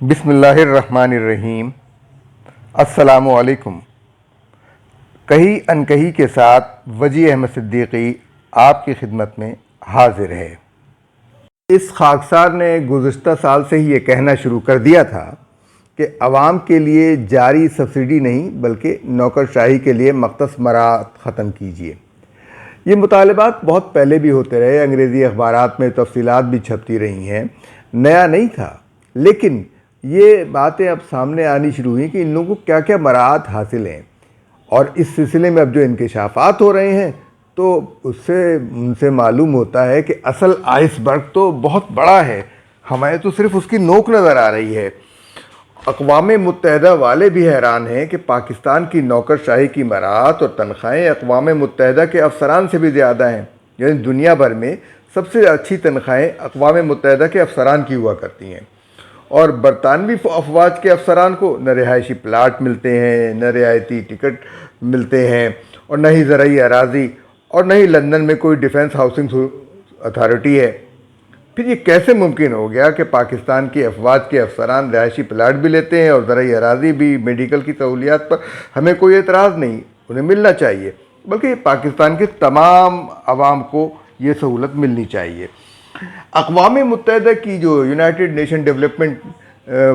बिस्मिल्लाहिर्रहमानिर्रहीम। अस्सलामुअलैकुम। कही अनकही के साथ वजी अहमद सिद्दीकी आपकी खिदमत में हाजिर है। इस खाकसार ने गुज़श्ता साल से ही ये कहना शुरू कर दिया था कि अवाम के लिए जारी सब्सिडी नहीं बल्कि नौकरशाही के लिए मख्तस मराहत ख़त्म कीजिए। ये मुतालबात बहुत पहले भी होते रहे, अंग्रेज़ी अखबारात में तफसीलात भी छपती रही हैं, नया नहीं था। लेकिन ये बातें अब सामने आनी शुरू हुई कि इन लोगों को क्या क्या मराहत हासिल हैं, और इस सिलसिले में अब जो इंकशाफात हो रहे हैं तो उससे उनसे मालूम होता है कि असल आइसबर्ग तो बहुत बड़ा है, हमें तो सिर्फ उसकी नोक नज़र आ रही है। अक़वाम मुत्तहिदा वाले भी हैरान हैं कि पाकिस्तान की नौकरशाही की मराहत और तनख्वाहें अक़वाम मुत्तहिदा के अफसरान से भी ज़्यादा हैं। यानी दुनिया भर में सबसे अच्छी तनख्वाहें अक़वाम मुत्तहिदा के अफसरान की हुआ करती हैं, और बरतानवी अफवाज के अफसरान को न रिहायशी प्लाट मिलते हैं, न रियायती टिकट मिलते हैं, और न ही ज़राई अराज़ी, और न ही लंदन में कोई डिफेंस हाउसिंग अथॉरिटी है। फिर ये कैसे मुमकिन हो गया कि पाकिस्तान की अफवाज के अफसरान रिहायशी प्लाट भी लेते हैं और ज़राई अराज़ी भी? मेडिकल की सहूलियात पर हमें कोई एतराज़ नहीं, उन्हें मिलना चाहिए, बल्कि पाकिस्तान के तमाम आवाम को ये सहूलत मिलनी चाहिए। अक़वाम मुत्तहिदा की जो यूनाइटेड नेशन डेवलपमेंट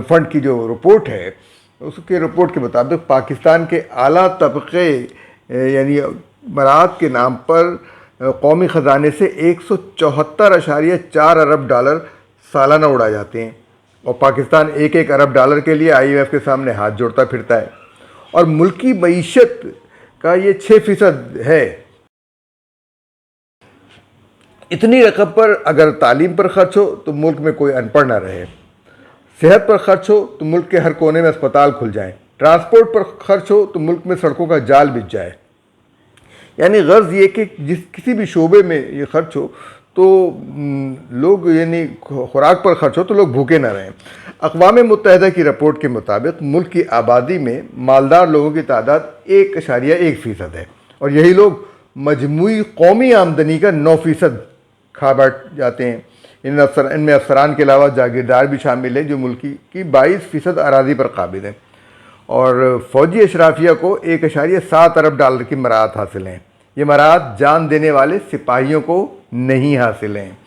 फ़ंड की जो रिपोर्ट है, उसके रिपोर्ट के मुताबिक पाकिस्तान के आला तबक़े यानी मराहत के नाम पर कौमी ख़जाने से 174.4 अरब डॉलर सालाना उड़ा जाते हैं, और पाकिस्तान एक एक अरब डॉलर के लिए IMF के सामने हाथ जोड़ता फिरता है, और मुल्की मईशत का ये 6% है। इतनी रकम पर अगर तालीम पर ख़र्च हो तो मुल्क में कोई अनपढ़ ना रहे, सेहत पर ख़र्च हो तो मुल्क के हर कोने में अस्पताल खुल जाएं, ट्रांसपोर्ट पर ख़र्च हो तो मुल्क में सड़कों का जाल बिछ जाए। यानी गर्ज़ ये कि किसी भी शोबे में ये ख़र्च हो तो लोग, यानी खुराक पर ख़र्च हो तो लोग भूखे ना रहें। अक़वाम मुत्तहिदा की रिपोर्ट के मुताबिक मुल्क की आबादी में मालदार लोगों की तादाद 1.1% है, और यही लोग मजमूई कौमी आमदनी का 9% खा बैठ जाते हैं। इनमें अफसरान के अलावा जागीरदार भी शामिल हैं जो मुल्क की 22% अराज़ी पर काबिज हैं, और फ़ौजी अशराफिया को 1.7 अरब डॉलर की मराहत हासिल हैं। ये मराहत जान देने वाले सिपाहियों को नहीं हासिल हैं,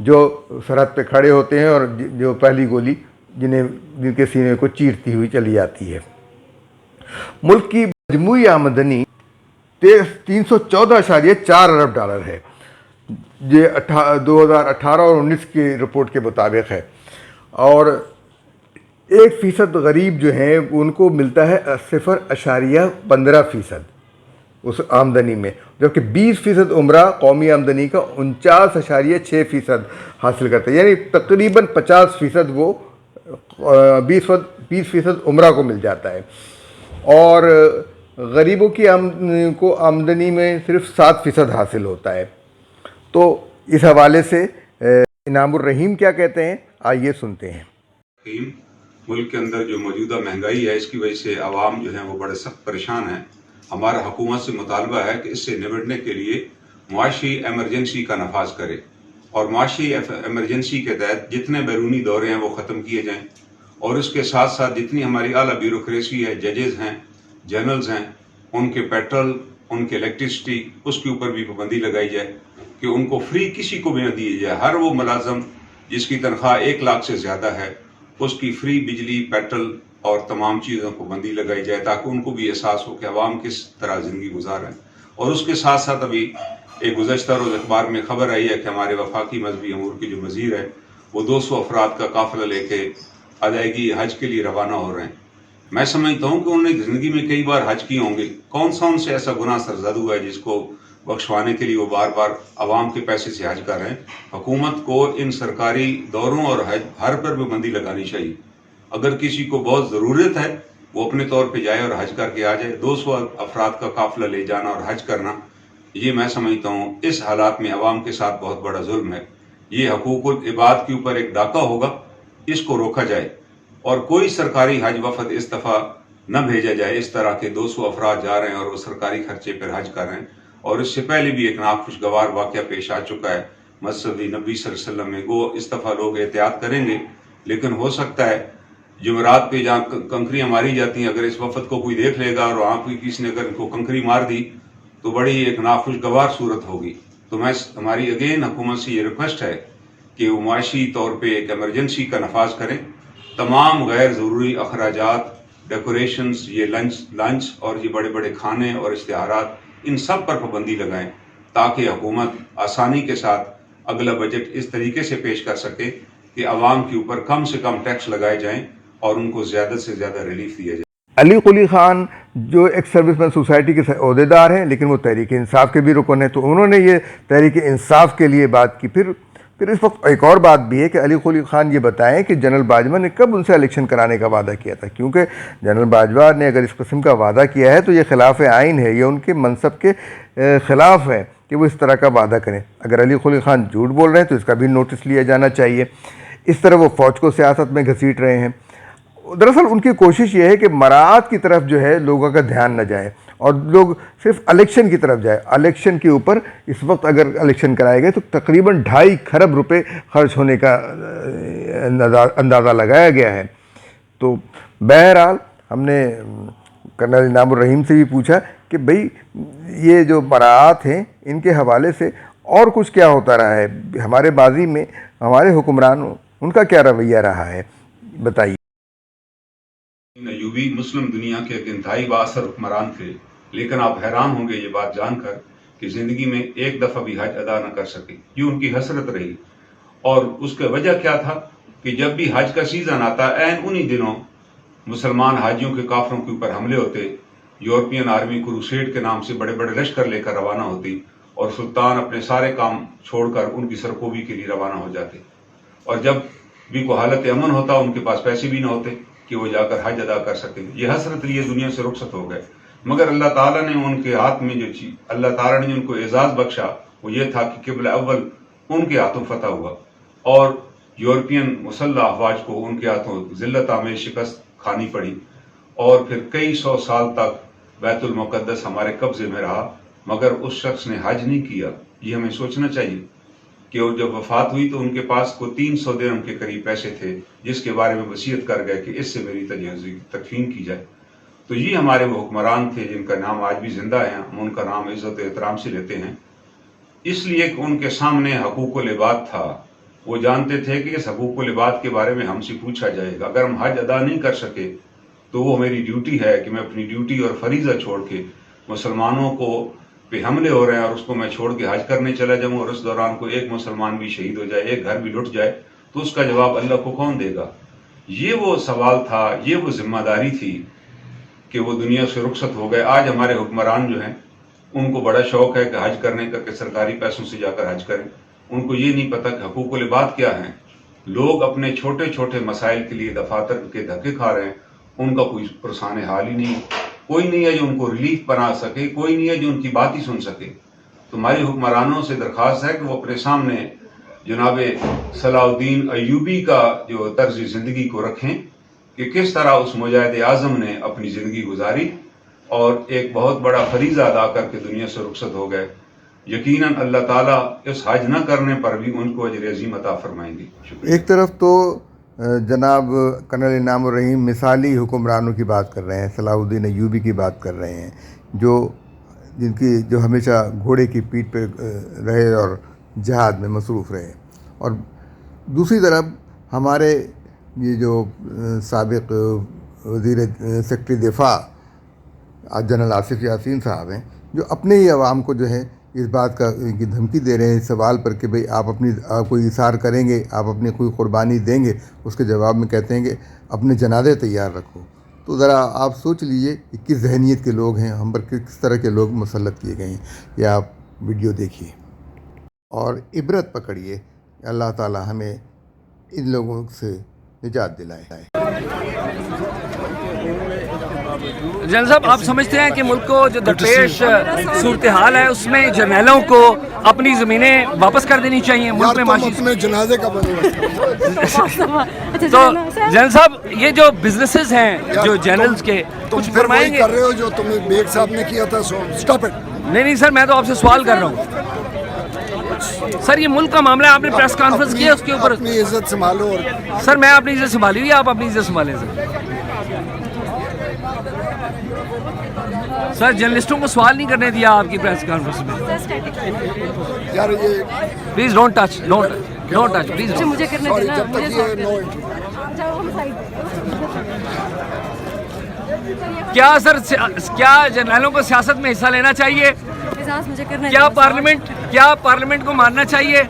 जो सरहद पे खड़े होते हैं और जो पहली गोली जिनके सीने को चीरती हुई चली जाती है। मुल्क की मजमूई आमदनी 314.4 अरब डॉलर है, ये 2018 और 19 की रिपोर्ट के मुताबिक है, और 1% गरीब जो हैं उनको मिलता है 0.15% उस आमदनी में, जबकि 20% उमरा कौमी आमदनी का 49.6% हासिल करते हैं। यानी तकरीबन 50% वो 20% उमरा को मिल जाता है, और गरीबों की आमदनी में सिर्फ 7% हासिल होता है। तो इस हवाले से इनामुर रहीम क्या कहते हैं, आइए सुनते हैं। मुल्क के अंदर जो मौजूदा महंगाई है, इसकी वजह से आवाम जो है वो बड़े सख्त परेशान हैं। हमारा हुकूमत से मुतालबा है कि इससे निपटने के लिए मुआशी एमरजेंसी का नफाज करे, और मुआशी एमरजेंसी के तहत जितने बैरूनी दौरे हैं वो ख़त्म किए जाएँ, और इसके साथ साथ जितनी हमारी आला ब्यूरोक्रेसी है, जजेज़ हैं, जनरल्स हैं, उनके पेट्रोल, उनके इलेक्ट्रिसिटी, उसके ऊपर भी पाबंदी लगाई जाए कि उनको फ्री किसी को भी न दिए जाए। हर वो मुलाजम जिसकी तनख्वाह 1 लाख से ज़्यादा है उसकी फ्री बिजली, पेट्रोल और तमाम चीज़ों को पाबंदी लगाई जाए, ताकि उनको भी एहसास हो कि अवाम किस तरह ज़िंदगी गुजार रहे हैं। और उसके साथ साथ अभी एक गुज़श्ता रोज़ अखबार में खबर आई है कि हमारे वफाकी मजहबी अमूर के जो वज़ीर है वो 200 अफराद का काफ़िला लेके अदायगी हज के लिए रवाना हो रहे हैं। मैं समझता हूँ कि उन्होंने ज़िंदगी में कई बार हज किए होंगे, कौन सा उनसे ऐसा गुनाह सरजद हुआ है जिसको बख्शवाने के लिए वो बार बार आवाम के पैसे से हज कर रहे हैं। हुकूमत को इन सरकारी दौरों और हज हर पर पाबंदी लगानी चाहिए। अगर किसी को बहुत ज़रूरत है वो अपने तौर पे जाए और हज करके आ जाए। 200 अफराद का काफिला ले जाना और हज करना, ये मैं समझता हूँ इस हालात में अवाम के साथ बहुत बड़ा जुल्म है। ये हकूकुल इबाद के ऊपर एक डाका होगा, इसको रोका जाए, और कोई सरकारी हज वफद इस दफ़ा न भेजा जाए। इस तरह के 200 अफराद जा रहे हैं और वो सरकारी खर्चे पर हज कर रहे हैं, और इससे पहले भी एक नाखुशगवार वाक़या पेश आ चुका है मस्जिद नबी सल्लल्लाहु अलैहि वसल्लम में। वो इस दफ़ा लोग एहतियात करेंगे, लेकिन हो सकता है जमरात पे जहाँ कंकरियाँ मारी जाती हैं, अगर इस वफद को कोई देख लेगा और वहाँ कोई किसी ने अगर इनको कंकरी मार दी तो बड़ी एक नाखुशगवार सूरत होगी। तो मैं हमारी अगेन हुकूमत से ये रिक्वेस्ट है कि वो मुआशी तौर पे एक एमरजेंसी का नफाज करें। तमाम गैर ज़रूरी अखराजात, डेकोरेशंस, ये लंच और ये बड़े बड़े खाने और इश्तिहारात, इन सब पर पाबंदी लगाएं ताकि हुकूमत आसानी के साथ अगला बजट इस तरीके से पेश कर सके कि आवाम के ऊपर कम से कम टैक्स लगाए जाएं और उनको ज़्यादा से ज़्यादा रिलीफ दिया जाए। अली कुली खान जो एक सर्विसमैन सोसाइटी के अहदेदार हैं लेकिन वो तहरीक इंसाफ के भी रुकन हैं, तो उन्होंने ये तहरीक इंसाफ के लिए बात की। फिर इस वक्त एक और बात भी है कि अली कुली खान ये बताएं कि जनरल बाजवा ने कब उनसे इलेक्शन कराने का वादा किया था, क्योंकि जनरल बाजवा ने अगर इस किस्म का वादा किया है तो ये खिलाफ आइन है, ये उनके मनसब के ख़िलाफ़ है कि वो इस तरह का वादा करें। अगर अली कुली खान झूठ बोल रहे हैं तो इसका भी नोटिस लिया जाना चाहिए। इस तरह वो फ़ौज को सियासत में घसीट रहे हैं। दरअसल उनकी कोशिश ये है कि मराआत की तरफ जो है लोगों का ध्यान न जाए और लोग सिर्फ इलेक्शन की तरफ जाए। इलेक्शन के ऊपर इस वक्त अगर इलेक्शन कराए गए तो तकरीबन 2.5 खरब रुपए खर्च होने का अंदाज़ा लगाया गया है। तो बहरहाल हमने कर्नल इनामुर रहीम से भी पूछा कि भाई ये जो मराआत हैं इनके हवाले से और कुछ क्या होता रहा है, हमारे माजी में हमारे हुक्मरानों उनका क्या रवैया रहा है, बताइए। अय्यूबी मुस्लिम दुनिया के एक इंतहाई बाअसर हुक्मरान थे, लेकिन आप हैरान होंगे ये बात जानकर कि ज़िंदगी में एक दफ़ा भी हज अदा न कर सके। ये उनकी हसरत रही। और उसका वजह क्या था कि जब भी हज का सीज़न आता, ऐन उन्हीं दिनों मुसलमान हाजियों के काफिलों के ऊपर हमले होते, यूरोपियन आर्मी क्रूसेड के नाम से बड़े बड़े लश्कर लेकर रवाना होती और सुल्तान अपने सारे काम छोड़कर उनकी सरकोबी के लिए रवाना हो जाते। और जब भी कोई हालत अमन होता, उनके पास पैसे भी न होते कि वो जाकर हज अदा कर सकें। ये हसरत लिए दुनिया से रुखसत हो गए। मगर अल्लाह ताला ने उनके हाथ में जो चीज अल्लाह ताला ने उनको एजाज बख्शा वो ये था कि क़िबला अव्वल उनके हाथों फतह हुआ और यूरोपियन मुसल्लह अफवाज को उनके हाथों जिल्लत आमेज शिकस्त खानी पड़ी और फिर कई 100 साल तक बैतुल मुक़द्दस हमारे कब्जे में रहा, मगर उस शख्स ने हज नहीं किया। ये हमें सोचना चाहिए कि वो जब वफात हुई तो उनके पास को 300 दिरहम के करीब पैसे थे, जिसके बारे में वसीयत कर गए कि इससे मेरी तकफीन की जाए। तो ये हमारे वो हुक्मरान थे जिनका नाम आज भी जिंदा है। हम उनका नाम इज्जत एहतराम से लेते हैं, इसलिए कि उनके सामने हकूकुल इबाद था। वो जानते थे कि इस हकूकुल इबाद के बारे में हमसे पूछा जाएगा। अगर हम हज अदा नहीं कर सके तो वो मेरी ड्यूटी है कि मैं अपनी ड्यूटी और फरीज़ा छोड़ के मुसलमानों को पे हमले हो रहे हैं और उसको मैं छोड़ के हज करने चला जाऊँ और उस दौरान को एक मुसलमान भी शहीद हो जाए, एक घर भी लुट जाए, तो उसका जवाब अल्लाह को कौन देगा। ये वो सवाल था, ये वो जिम्मेदारी थी कि वो दुनिया से रुखसत हो गए। आज हमारे हुक्मरान जो हैं उनको बड़ा शौक है कि हज करने का, कि सरकारी पैसों से जाकर हज करें। उनको ये नहीं पता कि हकूकुल इबाद क्या हैं। लोग अपने छोटे छोटे मसाइल के लिए दफातर के धक्के खा रहे हैं, उनका कोई पुरसान हाल ही नहीं। कोई नहीं है जो उनको रिलीफ बना सके, कोई नहीं है जो उनकी बात ही सुन सके। तो हमारी हुक्मरानों से दरख्वास्त है कि वो अपने सामने जनाब सलाउद्दीन अय्यूबी का जो तर्ज ज़िंदगी को रखें कि किस तरह उस मुजाहिद आज़म ने अपनी ज़िंदगी गुजारी और एक बहुत बड़ा फरीज़ा अदा करके दुनिया से रुखसत हो गए। यकीनन अल्लाह ताला इस हज न करने पर भी उनको अजर अज़ीम अता फरमाएंगे। एक तरफ तो जनाब कर्नल इनामुर रहीम मिसाली हुक्मरानों की बात कर रहे हैं, सलाहुद्दीन अय्यूबी की बात कर रहे हैं, जो हमेशा घोड़े की पीठ पे रहे और जिहाद में मसरूफ़ रहे। और दूसरी तरफ हमारे ये जो साबिक़ वज़ीर सेक्रेटरी दिफा जनरल आसिफ यासीन साहब हैं, जो अपने ही अवाम को जो है इस बात की धमकी दे रहे हैं इस सवाल पर कि भाई आप कोई इसार करेंगे, आप अपनी कोई कुर्बानी देंगे, उसके जवाब में कहते हैं कि अपने जनाजे तैयार रखो। तो ज़रा आप सोच लीजिए कि किस जहनीत के लोग हैं, हम पर किस तरह के लोग मुसल्लत किए गए हैं। या आप वीडियो देखिए और इबरत पकड़िए। अल्लाह ताला हमें इन लोगों से निजात दिलाए। जनरल साहब, आप समझते हैं कि मुल्क को जो दरपेश सूरत हाल है उसमें जर्नैलों को अपनी ज़मीनें वापस कर देनी चाहिए? मुल्क में माशी जनाजे का तो जनरल साहब, ये जो बिजनेसेस हैं जो जर्नल्स के, कुछ फरमाएंगे? कर रहे हो जो तुम बेग साहब ने किया था, स्टॉप इट। नहीं सर, मैं तो आपसे सवाल कर रहा हूँ। سر یہ ملک کا معاملہ ہے, آپ نے پریس کانفرنس کی ہے اس کے اوپر. اپنی عزت سنبھالو. اور سر میں اپنی عزت سنبھالی ہوئی ہے, آپ اپنی عزت سنبھالیں سر جرنلسٹوں کو سوال نہیں کرنے دیا آپ کی پریس کانفرنس میں. یار یہ پلیز ڈونٹ ٹچ پلیز. مجھے کرنے سوری دینا. جب تک یہ نو انٹری. کیا سر کیا جرنیلوں کو سیاست میں حصہ لینا چاہیے؟ مجھے کرنے کیا پارلیمنٹ کو ماننا چاہیے؟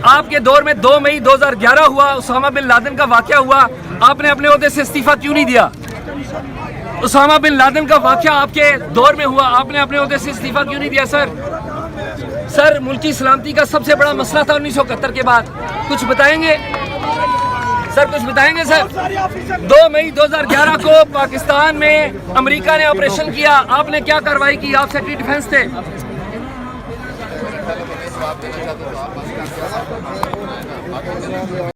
آپ کے دور میں 2 مئی 2011 ہوا, اسامہ بن لادن کا واقعہ ہوا, آپ نے اپنے عہدے سے استعفیٰ کیوں نہیں دیا؟ اسامہ بن لادن کا واقعہ آپ کے دور میں ہوا, آپ نے اپنے عہدے سے استعفیٰ کیوں نہیں دیا؟ سر ملکی سلامتی کا سب سے بڑا مسئلہ تھا 1971 کے بعد, کچھ بتائیں گے سر؟ 2 مئی 2011 کو پاکستان میں امریکہ نے آپریشن کیا, آپ نے کیا کارروائی کی؟ آپ سیکرٹری ڈیفنس تھے.